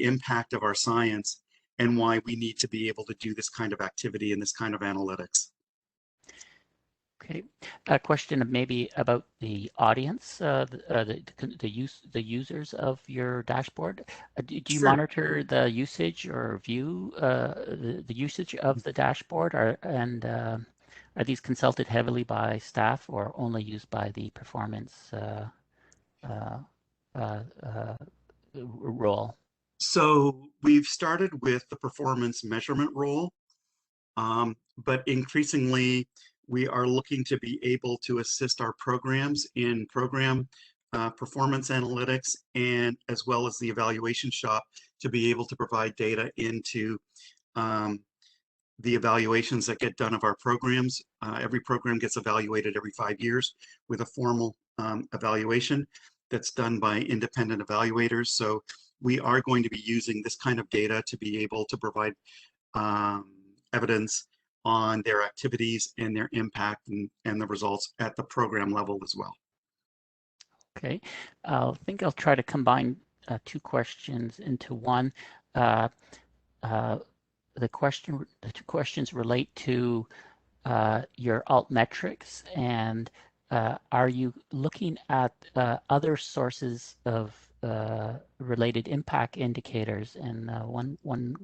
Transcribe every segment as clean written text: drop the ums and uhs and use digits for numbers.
impact of our science and why we need to be able to do this kind of activity and this kind of analytics. Okay, a question maybe about the audience, the users of your dashboard. Do you Sure. monitor the usage or view the usage of the dashboard, are these consulted heavily by staff or only used by the performance role? So we've started with the performance measurement role, but increasingly we are looking to be able to assist our programs in program performance analytics, and as well as the evaluation shop to be able to provide data into the evaluations that get done of our programs. Every program gets evaluated every 5 years with a formal evaluation that's done by independent evaluators. So we are going to be using this kind of data to be able to provide evidence on their activities and their impact and the results at the program level as well. Okay, I think I'll try to combine two questions into one. The two questions relate to your alt metrics, and are you looking at other sources of related impact indicators? And one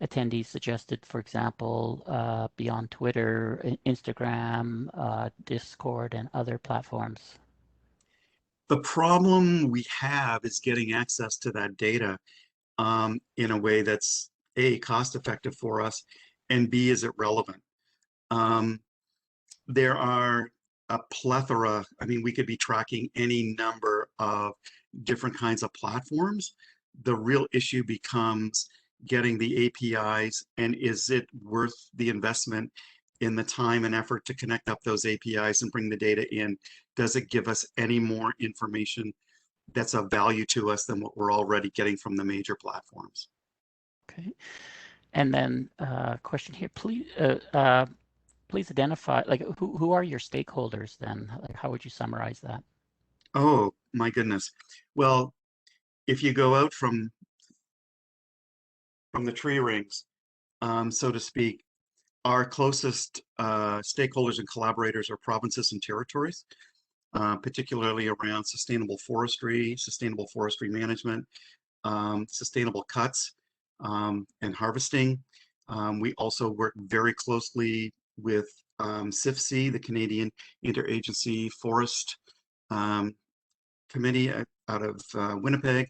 attendee suggested, for example, beyond Twitter, Instagram, Discord, and other platforms. The problem we have is getting access to that data in a way that's A, cost effective for us, and B, is it relevant? There are a plethora. I mean, we could be tracking any number of different kinds of platforms. The real issue becomes getting the APIs, and is it worth the investment in the time and effort to connect up those APIs and bring the data in? Does it give us any more information that's of value to us than what we're already getting from the major platforms? Okay, and then question here, please please identify, like, who are your stakeholders then? Like, how would you summarize that? Oh my goodness. Well, if you go out from the tree rings, so to speak, our closest stakeholders and collaborators are provinces and territories, particularly around sustainable forestry management, sustainable cuts, and harvesting. We also work very closely with CIFC, the Canadian Interagency Forest Committee out of Winnipeg,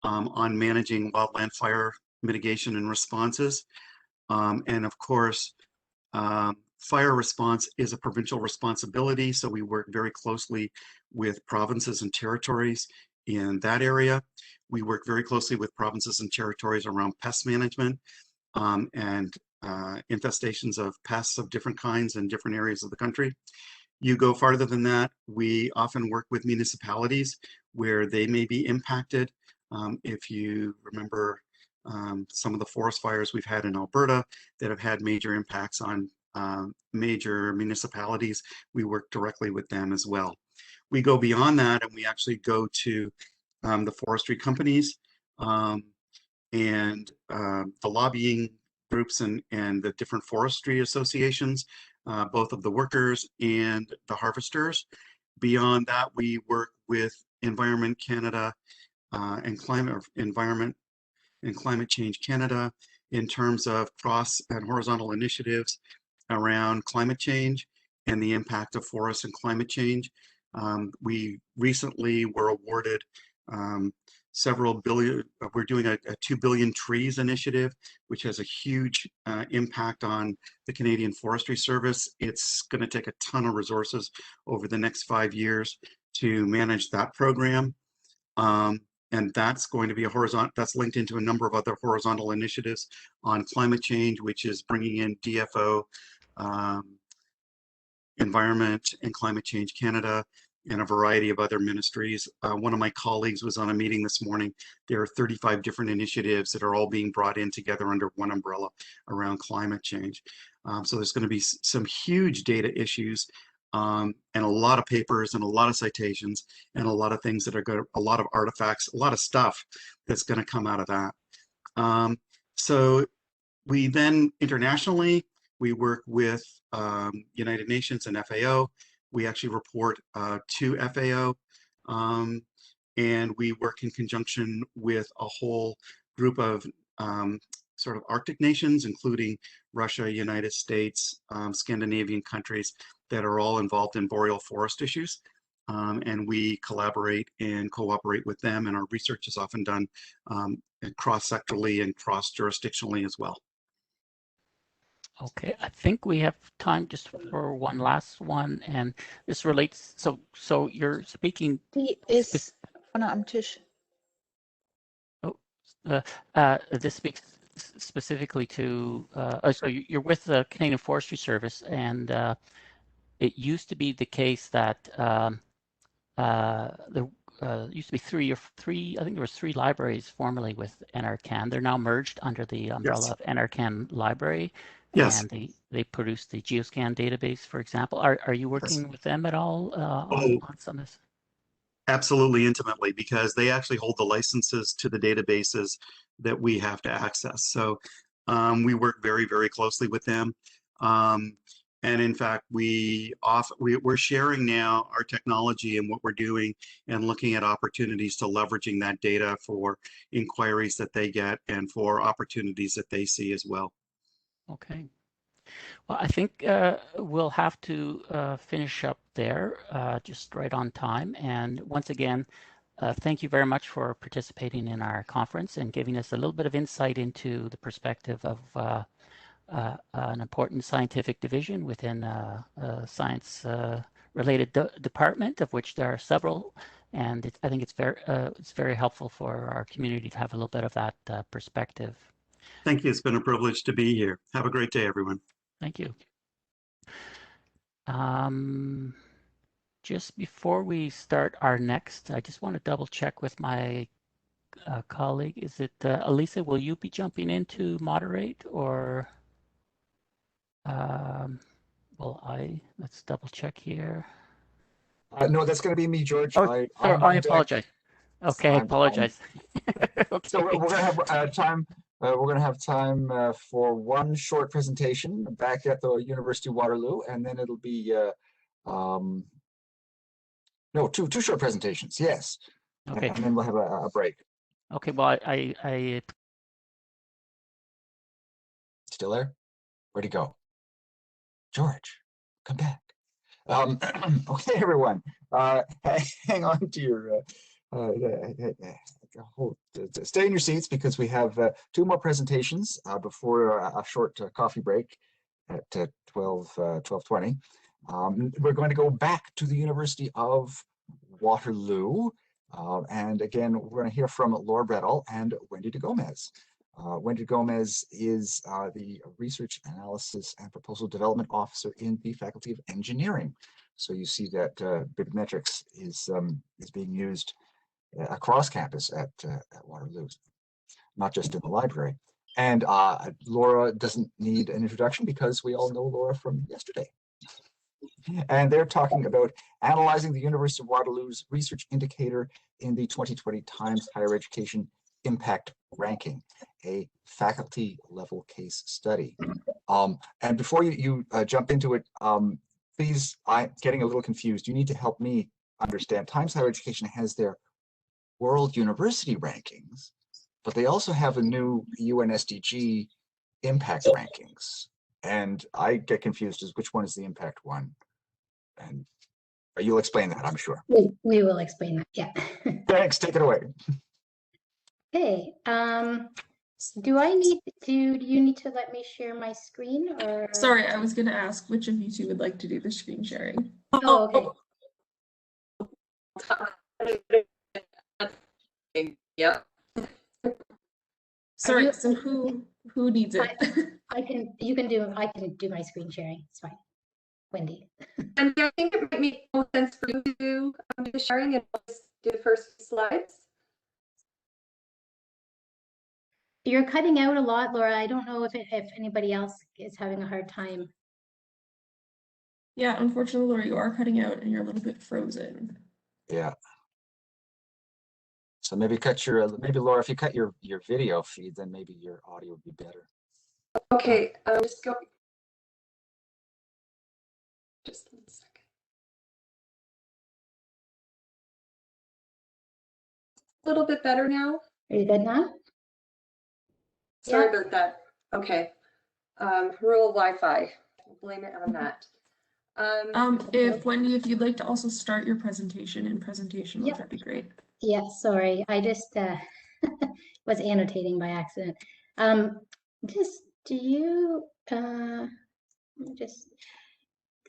on managing wildland fire mitigation and responses. And of course, fire response is a provincial responsibility, so we work very closely with provinces and territories in that area. We work very closely with provinces and territories around pest management and infestations of pests of different kinds in different areas of the country. You go farther than that, we often work with municipalities where they may be impacted. If you remember some of the forest fires we've had in Alberta that have had major impacts on major municipalities, we work directly with them as well. We go beyond that and we actually go to the forestry companies and the lobbying groups and the different forestry associations, both of the workers and the harvesters. Beyond that, we work with Environment Canada and Environment and Climate Change Canada in terms of cross and horizontal initiatives around climate change and the impact of forests and climate change. We recently were awarded several billion, we're doing a 2 billion trees initiative, which has a huge impact on the Canadian Forestry Service. It's going to take a ton of resources over the next 5 years to manage that program. And that's going to be a horizontal, that's linked into a number of other horizontal initiatives on climate change, which is bringing in DFO, Environment and Climate Change Canada, and a variety of other ministries. One of my colleagues was on a meeting this morning. There are 35 different initiatives that are all being brought in together under one umbrella around climate change. So there's going to be some huge data issues and a lot of papers and a lot of citations and a lot of things that are good, a lot of artifacts, a lot of stuff that's going to come out of that. So we then internationally, we work with United Nations and FAO. We actually report to FAO, and we work in conjunction with a whole group of sort of Arctic nations, including Russia, United States, Scandinavian countries that are all involved in boreal forest issues. And we collaborate and cooperate with them, and our research is often done cross-sectorally and cross-jurisdictionally as well. Okay, I think we have time just for one last one, and this relates. So you're speaking. Is Tish. This speaks specifically to. So you're with the Canadian Forestry Service, and it used to be the case that there used to be three. I think there was 3 libraries formerly with NRCan. They're now merged under the umbrella Yes. of NRCan Library. Yes. And they produce the GeoScan database, for example. Are you working with them at all on some of this? Absolutely, intimately, because they actually hold the licenses to the databases that we have to access. So we work very, very closely with them. And in fact, we're sharing now our technology and what we're doing and looking at opportunities to leveraging that data for inquiries that they get and for opportunities that they see as well. Okay. Well, I think we'll have to finish up there just right on time. And once again, thank you very much for participating in our conference and giving us a little bit of insight into the perspective of an important scientific division within a science-related department, of which there are several. And I think it's very helpful for our community to have a little bit of that perspective. Thank you. It's been a privilege to be here. Have a great day, everyone. Thank you. Just before we start our next, I just want to double check with my colleague. Is it Elisa? Will you be jumping in to moderate, or let's double check here. No, that's going to be me, George. Oh, I apologize. Okay, I apologize. Okay. So we're going to have time. We're going to have time for one short presentation back at the University of Waterloo, and then it'll be no, two short presentations. Yes. Okay. And then we'll have a break. Okay. Well, I still there? Where'd he go? George, come back. Okay, everyone. Hang on to your. Stay in your seats because we have 2 more presentations before a short coffee break at 12:20. We're going to go back to the University of Waterloo, and again we're going to hear from Laura Bredahl and Wendy de Gomez. Wendy Gomez is the Research Analysis and Proposal Development Officer in the Faculty of Engineering. So you see that Bibliometrics is being used across campus at Waterloo, not just in the library. And Laura doesn't need an introduction because we all know Laura from yesterday. And they're talking about analyzing the University of Waterloo's research indicator in the 2020 Times Higher Education Impact Ranking, a faculty level case study. And before you jump into it, please, I'm getting a little confused. You need to help me understand. Times Higher Education has their World University Rankings, but they also have a new UN SDG impact rankings. And I get confused as which one is the impact one. And you'll explain that, I'm sure. We will explain that, yeah. Thanks, take it away. Okay, do you need to let me share my screen, or? Sorry, I was going to ask which of you 2 would like to do the screen sharing. Oh, okay. Yep. Sorry, so who needs it? I can do my screen sharing, it's fine. Wendy. And I think it might make more sense for you to do the sharing and just do the first slides. You're cutting out a lot, Laura. I don't know if anybody else is having a hard time. Yeah, unfortunately, Laura, you are cutting out and you're a little bit frozen. Yeah. So maybe maybe Laura, if you cut your video feed, then maybe your audio would be better. Okay, just 1 second. A little bit better now. Are you good now? Sorry Yeah. about that. Okay. Rural Wi-Fi. I'll blame it on that. If Wendy, if you'd like to also start your presentation in presentation mode, Yep. that'd be great. Yeah, sorry. I just was annotating by accident. Just do you just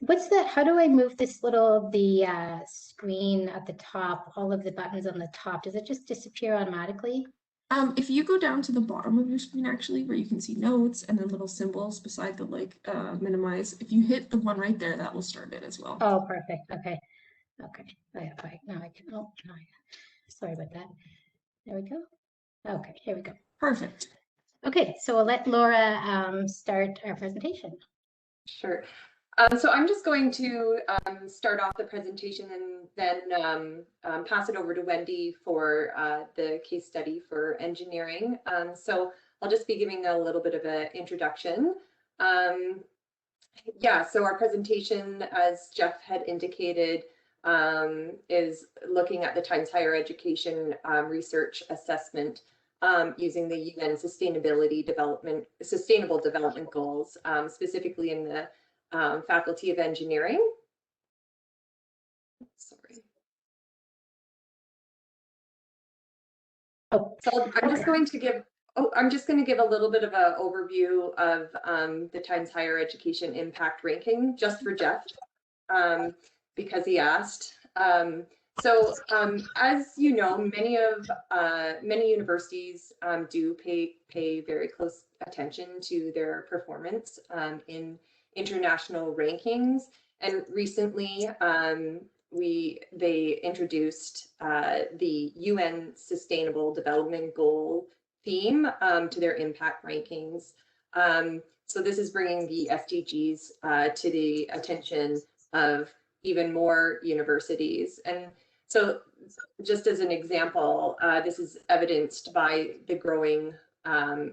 what's that? How do I move this little screen at the top, all of the buttons on the top? Does it just disappear automatically? If you go down to the bottom of your screen, actually, where you can see notes and then little symbols beside the minimize, if you hit the one right there, that will start it as well. Oh, perfect. Okay. Okay. Now I can. Oh, no, sorry about that. There we go. Okay, here we go. Perfect. Okay, so we'll let Laura start our presentation. Sure. So I'm just going to start off the presentation and then pass it over to Wendy for the case study for engineering. So I'll just be giving a little bit of an introduction. Yeah, so our presentation, as Jeff had indicated, is looking at the Times Higher Education research assessment using the UN Sustainable Development Goals, specifically in the Faculty of Engineering. Sorry. Oh, so I'm just going to give a little bit of an overview of the Times Higher Education Impact Ranking, just for Jeff, because he asked. So as you know, many universities do pay very close attention to their performance in international rankings, and recently they introduced the UN Sustainable Development Goal theme to their impact rankings. So this is bringing the SDGs to the attention of even more universities. And so just as an example, this is evidenced by the growing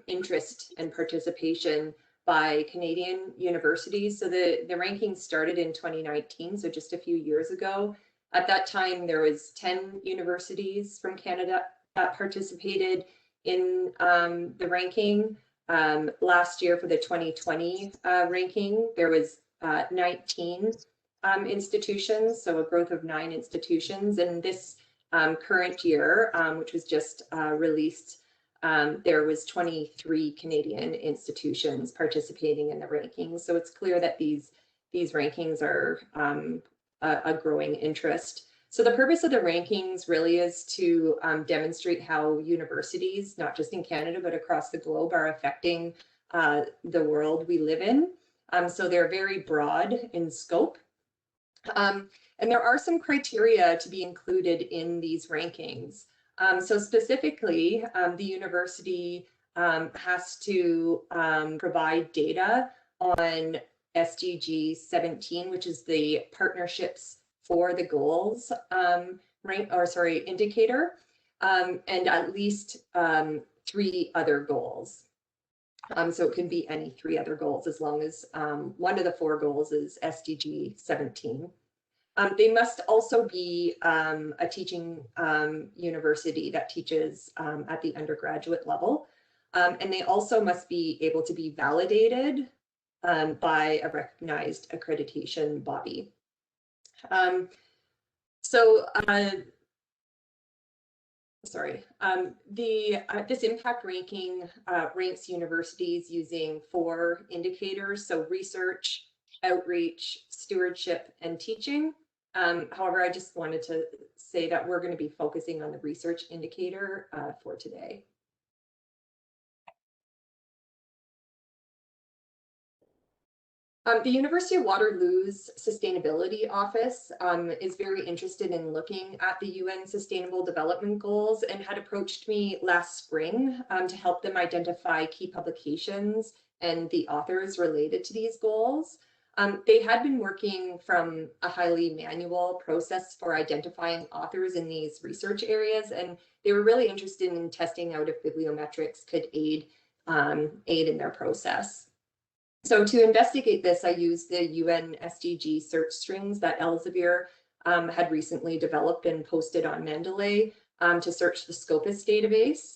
interest and participation by Canadian universities. So the rankings started in 2019, so just a few years ago. At that time, there was 10 universities from Canada that participated in the ranking. Last year for the 2020 ranking, there was 19 institutions, so a growth of 9 institutions. And this current year, which was just released, there was 23 Canadian institutions participating in the rankings. So it's clear that these rankings are a growing interest. So the purpose of the rankings really is to demonstrate how universities, not just in Canada, but across the globe, are affecting the world we live in. So they're very broad in scope. And there are some criteria to be included in these rankings. So specifically, the university has to provide data on SDG 17, which is the Partnerships for the Goals indicator, and at least 3 other goals. So it can be any 3 other goals as long as one of the 4 goals is SDG 17. They must also be a teaching university that teaches at the undergraduate level. And they also must be able to be validated by a recognized accreditation body. This impact ranking ranks universities using 4 indicators, so research, outreach, stewardship, and teaching. However, I just wanted to say that we're going to be focusing on the research indicator for today. The University of Waterloo's Sustainability Office is very interested in looking at the UN Sustainable Development Goals and had approached me last spring to help them identify key publications and the authors related to these goals. They had been working from a highly manual process for identifying authors in these research areas, and they were really interested in testing out if bibliometrics could aid in their process. So to investigate this, I used the UN SDG search strings that Elsevier had recently developed and posted on Mendeley to search the Scopus database.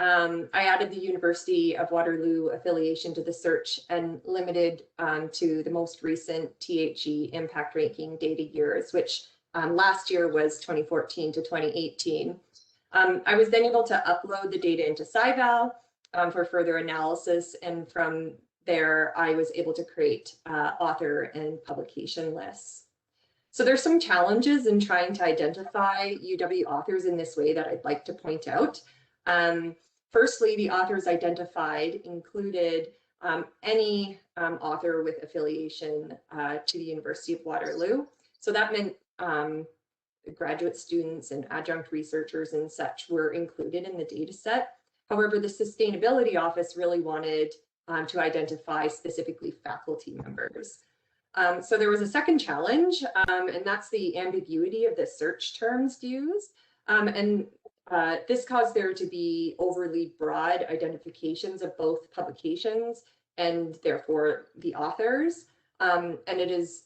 I added the University of Waterloo affiliation to the search and limited to the most recent THE impact ranking data years, which last year was 2014 to 2018. I was then able to upload the data into SciVal for further analysis, and from there I was able to create author and publication lists. So there's some challenges in trying to identify UW authors in this way that I'd like to point out. Firstly, the authors identified included any author with affiliation to the University of Waterloo. So that meant graduate students and adjunct researchers and such were included in the data set. However, the Sustainability Office really wanted to identify specifically faculty members. So there was a second challenge, and that's the ambiguity of the search terms used. This caused there to be overly broad identifications of both publications and therefore the authors. And it is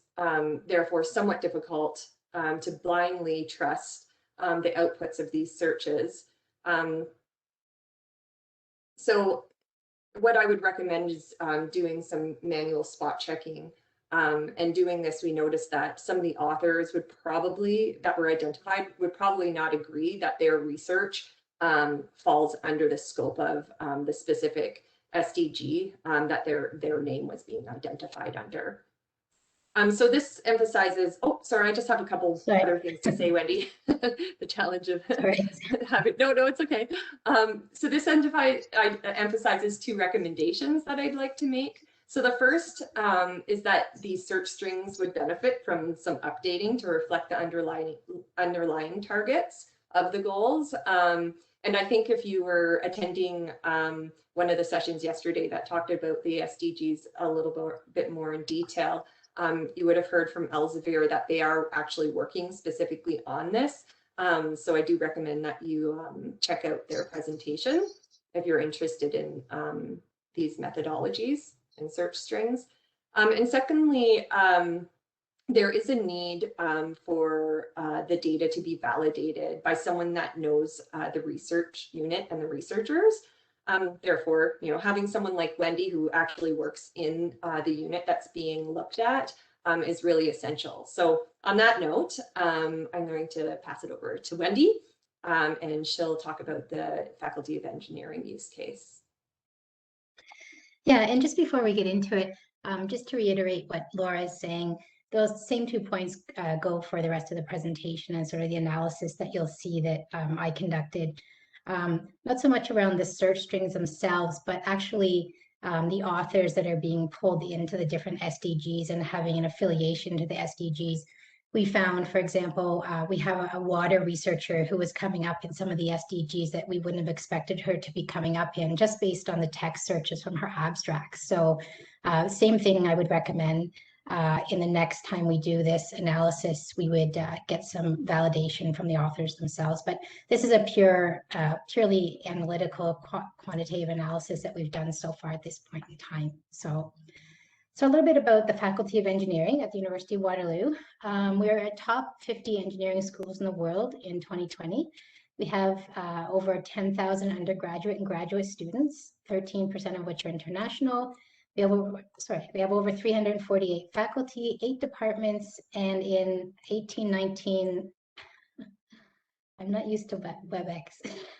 therefore somewhat difficult to blindly trust the outputs of these searches. So what I would recommend is doing some manual spot checking. And doing this, we noticed that some of the authors would probably, that were identified, would probably not agree that their research falls under the scope of the specific SDG that their name was being identified under. So this emphasizes, oh, sorry, I just have a couple other things to say, Wendy. The challenge of having, no, it's okay. So this emphasizes two recommendations that I'd like to make. So the first is that these search strings would benefit from some updating to reflect the underlying targets of the goals. And I think if you were attending one of the sessions yesterday that talked about the SDGs a little bit more in detail, you would have heard from Elsevier that they are actually working specifically on this. So I do recommend that you check out their presentation if you're interested in these methodologies and search strings. And secondly, there is a need for the data to be validated by someone that knows the research unit and the researchers. Therefore, having someone like Wendy who actually works in the unit that's being looked at is really essential. So on that note, I'm going to pass it over to Wendy, and she'll talk about the Faculty of Engineering use case. Yeah, and just before we get into it, just to reiterate what Laura is saying, those same 2 points go for the rest of the presentation and sort of the analysis that you'll see that I conducted. Not so much around the search strings themselves, but actually the authors that are being pulled into the different SDGs and having an affiliation to the SDGs. We found, for example, we have a water researcher who was coming up in some of the SDGs that we wouldn't have expected her to be coming up in just based on the text searches from her abstracts. So same thing I would recommend in the next time we do this analysis, we would get some validation from the authors themselves. But this is a purely analytical quantitative analysis that we've done so far at this point in time. So a little bit about the Faculty of Engineering at the University of Waterloo. We're a top 50 engineering schools in the world in 2020. We have over 10,000 undergraduate and graduate students, 13% of which are international. We have over 348 faculty, 8 departments, and in 1819, I'm not used to WebEx,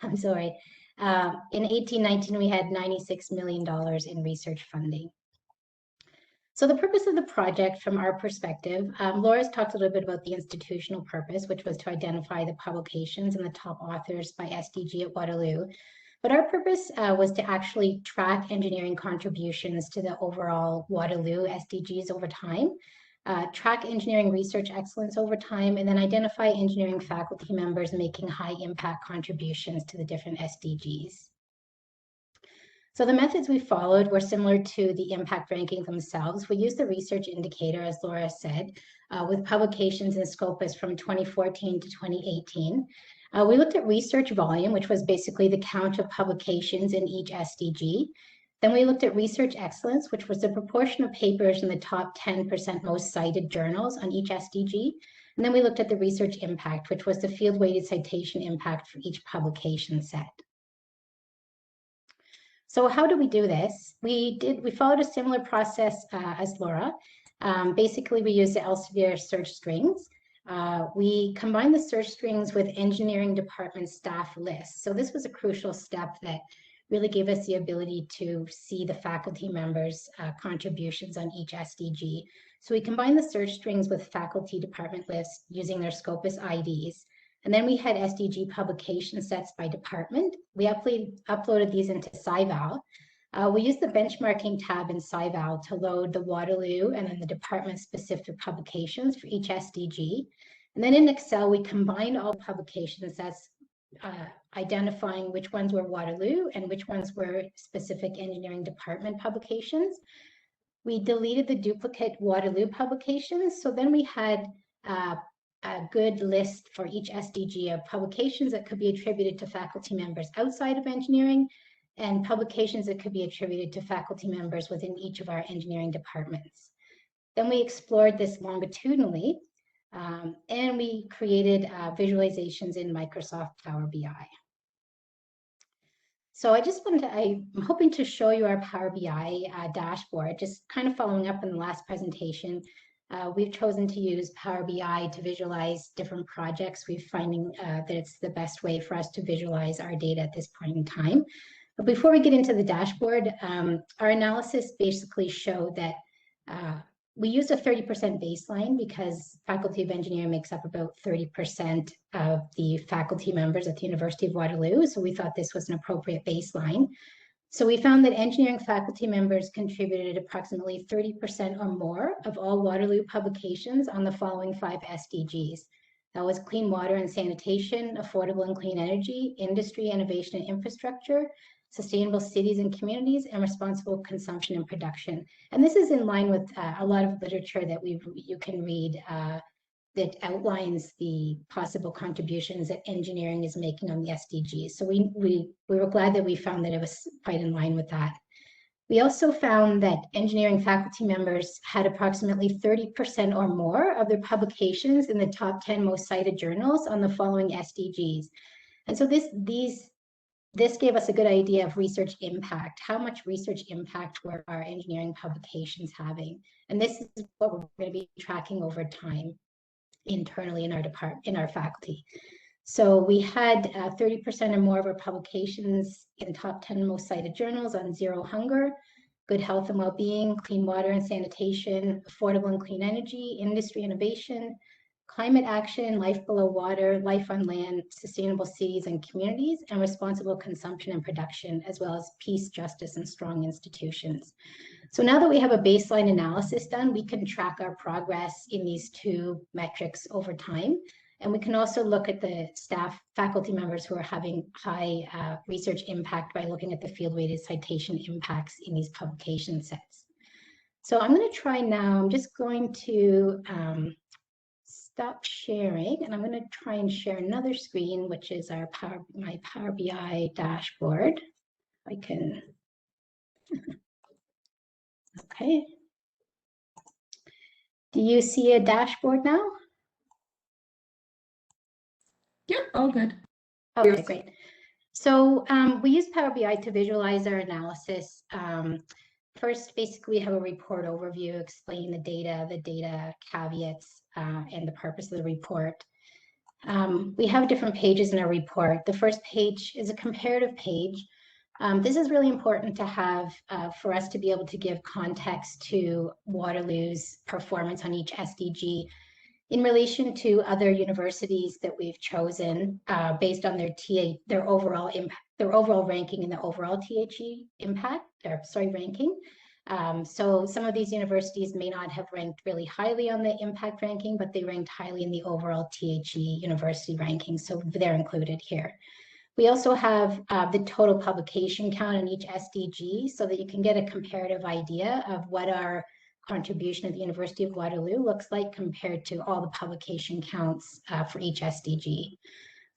I'm sorry. In 1819, we had $96 million in research funding. So the purpose of the project from our perspective, Laura's talked a little bit about the institutional purpose, which was to identify the publications and the top authors by SDG at Waterloo. But our purpose was to actually track engineering contributions to the overall Waterloo SDGs over time, track engineering research excellence over time, and then identify engineering faculty members making high impact contributions to the different SDGs. So the methods we followed were similar to the impact rankings themselves. We used the research indicator, as Laura said, with publications in Scopus from 2014 to 2018. We looked at research volume, which was basically the count of publications in each SDG. Then we looked at research excellence, which was the proportion of papers in the top 10% most cited journals on each SDG. And then we looked at the research impact, which was the field-weighted citation impact for each publication set. So how do we do this? We followed a similar process as Laura. Basically, we used the Elsevier search strings. We combined the search strings with engineering department staff lists. So this was a crucial step that really gave us the ability to see the faculty members' contributions on each SDG. So we combined the search strings with faculty department lists using their Scopus IDs. And then we had SDG publication sets by department. We uploaded these into SciVal. We used the benchmarking tab in SciVal to load the Waterloo and then the department-specific publications for each SDG. And then in Excel, we combined all publication sets, identifying which ones were Waterloo and which ones were specific engineering department publications. We deleted the duplicate Waterloo publications. So then we had a good list for each SDG of publications that could be attributed to faculty members outside of engineering and publications that could be attributed to faculty members within each of our engineering departments. Then we explored this longitudinally and we created visualizations in Microsoft Power BI. So I'm hoping to show you our Power BI dashboard, just kind of following up on the last presentation. We've chosen to use Power BI to visualize different projects. We're finding that it's the best way for us to visualize our data at this point in time. But before we get into the dashboard, our analysis basically showed that we used a 30% baseline because Faculty of Engineering makes up about 30% of the faculty members at the University of Waterloo. So we thought this was an appropriate baseline. So we found that engineering faculty members contributed approximately 30% or more of all Waterloo publications on the following 5 SDGs. That was clean water and sanitation, affordable and clean energy, industry, innovation and infrastructure, sustainable cities and communities, and responsible consumption and production. And this is in line with a lot of literature that you can read that outlines the possible contributions that engineering is making on the SDGs. So we were glad that we found that it was quite in line with that. We also found that engineering faculty members had approximately 30% or more of their publications in the top 10 most cited journals on the following SDGs. And so this gave us a good idea of research impact. How much research impact were our engineering publications having? And this is what we're going to be tracking over time internally in our faculty. So we had 30% or more of our publications in top 10 most cited journals on zero hunger, good health and well-being, clean water and sanitation, affordable and clean energy, industry innovation, climate action, life below water, life on land, sustainable cities and communities, and responsible consumption and production, as well as peace, justice, and strong institutions. So now that we have a baseline analysis done, we can track our progress in these 2 metrics over time. And we can also look at the faculty members who are having high research impact by looking at the field-weighted citation impacts in these publication sets. So I'm going to try now, I'm just going to stop sharing, and I'm going to try and share another screen, which is my Power BI dashboard. I can, okay. Do you see a dashboard now? Yep, all good. Okay, great. So we use Power BI to visualize our analysis. First, basically, we have a report overview explaining the data caveats, and the purpose of the report. We have different pages in our report. The first page is a comparative page. This is really important to have for us to be able to give context to Waterloo's performance on each SDG in relation to other universities that we've chosen based on their overall impact, their overall ranking in the overall THE ranking. So some of these universities may not have ranked really highly on the impact ranking, but they ranked highly in the overall THE university ranking. So they're included here. We also have the total publication count on each SDG so that you can get a comparative idea of what our contribution at the University of Waterloo looks like compared to all the publication counts for each SDG.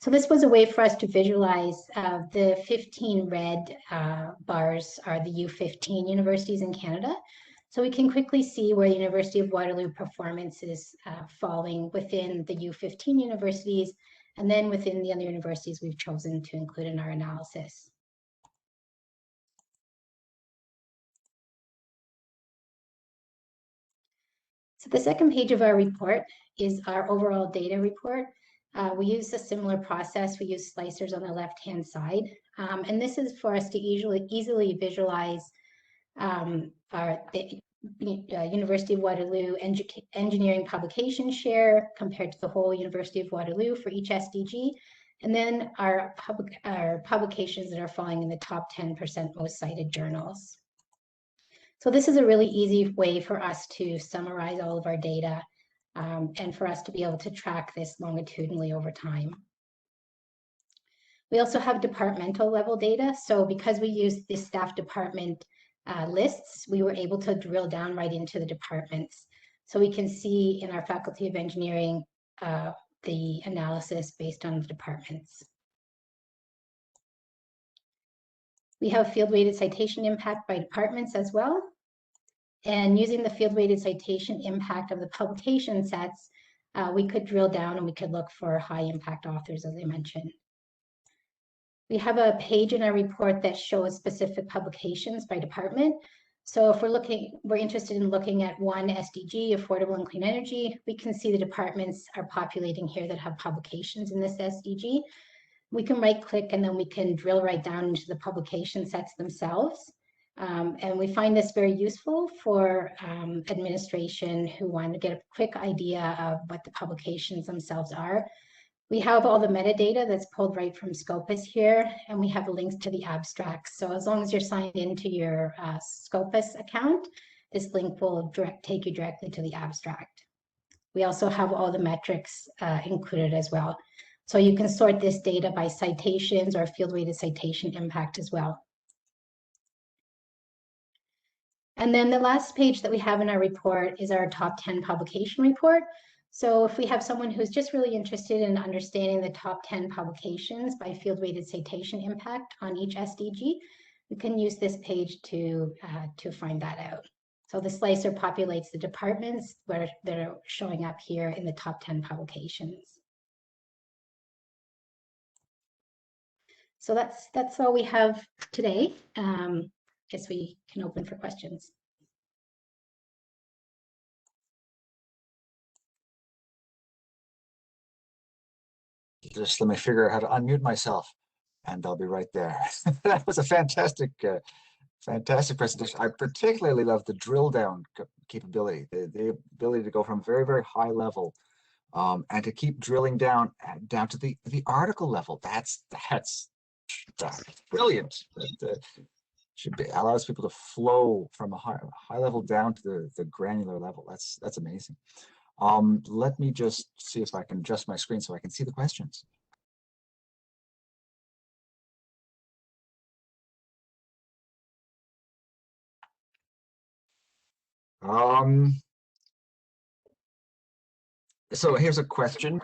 So this was a way for us to visualize the 15 red bars are the U15 universities in Canada. So we can quickly see where the University of Waterloo performance is falling within the U15 universities, and then within the other universities we've chosen to include in our analysis. So the second page of our report is our overall data report. We use a similar process. We use slicers on the left-hand side. And this is for us to easily visualize the University of Waterloo engineering publication share compared to the whole University of Waterloo for each SDG. And then our publications that are falling in the top 10% most cited journals. So this is a really easy way for us to summarize all of our data and for us to be able to track this longitudinally over time. We also have departmental level data. So because we use the staff department lists, we were able to drill down right into the departments. So we can see in our Faculty of Engineering the analysis based on the departments. We have field-weighted citation impact by departments as well. And using the field-weighted citation impact of the publication sets, we could drill down and we could look for high impact authors, as I mentioned. We have a page in our report that shows specific publications by department. So if we're interested in looking at one SDG, affordable and clean energy, we can see the departments are populating here that have publications in this SDG. We can right click and then we can drill right down into the publication sets themselves. And we find this very useful for administration who want to get a quick idea of what the publications themselves are. We have all the metadata that's pulled right from Scopus here, and we have links to the abstracts. So as long as you're signed into your Scopus account, this link will take you directly to the abstract. We also have all the metrics included as well. So you can sort this data by citations or field-weighted citation impact as well. And then the last page that we have in our report is our top 10 publication report. So if we have someone who's just really interested in understanding the top 10 publications by field-weighted citation impact on each SDG, we can use this page to find that out. So the slicer populates the departments that are showing up here in the top 10 publications. So that's all we have today. Guess we can open for questions. Just let me figure out how to unmute myself, and I'll be right there. That was a fantastic, fantastic presentation. I particularly love the drill down capability, the ability to go from very, very high level and to keep drilling down to the article level. That's brilliant. Allows people to flow from a high level down to the granular level. That's amazing. Let me just see if I can adjust my screen so I can see the questions. So here's a question.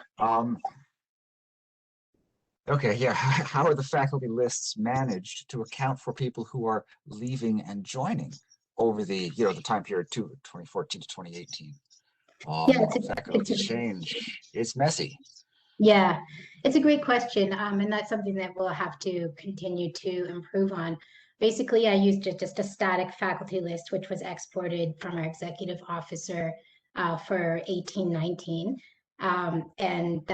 Okay, yeah, how are the faculty lists managed to account for people who are leaving and joining over the the time period 2014 to 2018? Yeah, faculty change. It's messy. Yeah, it's a great question, and that's something that we'll have to continue to improve on. Basically, I used just a static faculty list, which was exported from our executive officer for 1819, and that